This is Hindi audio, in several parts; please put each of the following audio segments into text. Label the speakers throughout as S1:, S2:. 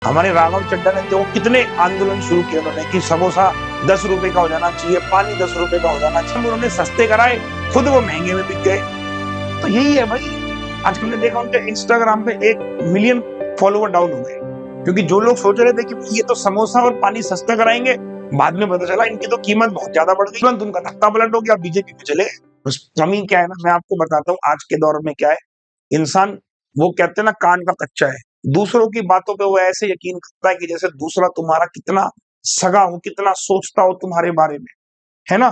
S1: हमारे राघव चड्ढा ने तो कितने आंदोलन शुरू किए उन्होंने कि समोसा 10 रुपए का हो जाना चाहिए, पानी 10 रुपए का हो जाना चाहिए। उन्होंने सस्ते कराए, खुद वो महंगे में बिक गए। तो यही है भाई। आज हमने देखा उनके इंस्टाग्राम पे 1 मिलियन फॉलोवर डाउन हो गए, क्योंकि जो लोग सोच रहे थे कि ये तो समोसा और पानी सस्ता कराएंगे, बाद में पता चला इनकी तो कीमत बहुत ज्यादा बढ़ गई। तुरंत उनका तख्ता पलट हो गया, बीजेपी में चले गए। बस कमी क्या है ना, मैं आपको बताता हूँ आज के दौर में क्या है। इंसान, वो कहते हैं ना, कान का कच्चा है। दूसरों की बातों पे वो ऐसे यकीन करता है कि जैसे दूसरा तुम्हारा कितना सगा हो, कितना सोचता हो तुम्हारे बारे में, है ना।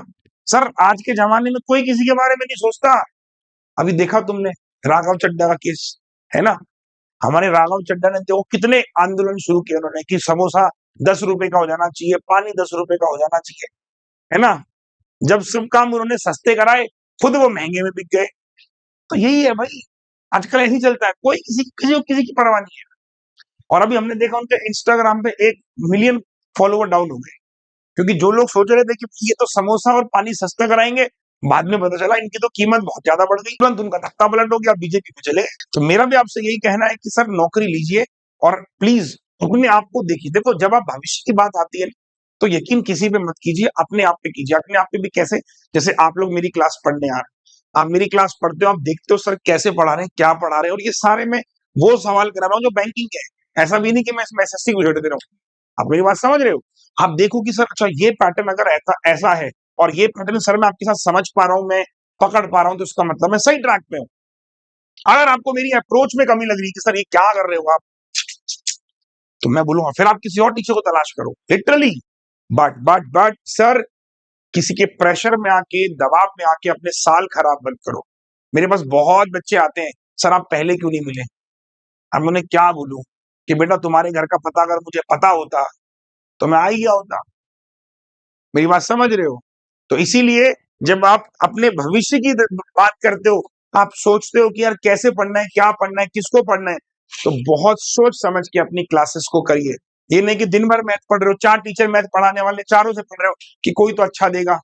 S1: सर आज के जमाने में कोई किसी के बारे में नहीं सोचता। अभी देखा तुमने राघव चड्ढा का केस, है ना। हमारे राघव चड्ढा ने तो कितने आंदोलन शुरू किए उन्होंने कि समोसा 10 रुपए का हो जाना चाहिए, पानी 10 रुपए का हो जाना चाहिए, है ना। जब सब काम उन्होंने सस्ते कराए, खुद वो महंगे में बिक गए। तो यही है भाई, आजकल ऐसे ही चलता है। कोई किसी की परवाह नहीं है। और अभी हमने देखा उनके इंस्टाग्राम पे 1 मिलियन फॉलोवर डाउन हो गए, क्योंकि जो लोग सोच रहे थे कि ये तो समोसा और पानी सस्ता कराएंगे, बाद में पता चला इनकी तो कीमत बहुत ज्यादा बढ़ गई। तुरंत उनका तख्ता पलट हो गया, बीजेपी में चले गए। तो मेरा भी आपसे यही कहना है कि सर नौकरी लीजिए और प्लीज अपने आप को देखिए। देखो, जब आप भविष्य की बात आती है ना, तो यकीन किसी पे मत कीजिए, अपने आप पे कीजिए। अपने आप पे भी कैसे? जैसे आप लोग मेरी क्लास पढ़ने आ रहे हैं, आप मेरी क्लास पढ़ते हो, आप देखते हो सर कैसे पढ़ा रहे हैं, क्या पढ़ा रहे हैं, और ये सारे में वो सवाल करा रहा हूँ जो बैंकिंग के है। ऐसा भी नहीं कि मैं इसमें एसएससी को छेड़ दे रहा हूँ। आप मेरी बात समझ रहे हो? आप देखो कि सर अच्छा ये पैटर्न अगर ऐसा ऐसा है, और ये पैटर्न सर मैं आपके साथ समझ पा रहा हूँ, मैं पकड़ पा रहा हूँ, तो इसका मतलब मैं सही ट्रैक पे हूँ। अगर आपको मेरी अप्रोच में कमी लग रही है कि सर ये क्या कर रहे हो आप, तो मैं बोलूंगा फिर आप किसी और टीचर को तलाश करो, लिटरली। बट सर, किसी के प्रेशर में आके, दबाव में आके अपने साल खराब मत करो। मेरे पास बहुत बच्चे आते हैं, सर आप पहले क्यों नहीं मिले। अब मैं उन्हें क्या बोलूं कि बेटा तुम्हारे घर का पता अगर मुझे पता होता तो मैं आ ही गया होता। मेरी बात समझ रहे हो? तो इसीलिए जब आप अपने भविष्य की बात करते हो, आप सोचते हो कि यार कैसे पढ़ना है, क्या पढ़ना है, किसको पढ़ना है, तो बहुत सोच समझ के अपनी क्लासेस को करिए। ये नहीं कि दिन भर मैथ पढ़ रहे हो, 4 टीचर मैथ पढ़ाने वाले, चारों से पढ़ रहे हो कि कोई तो अच्छा देगा।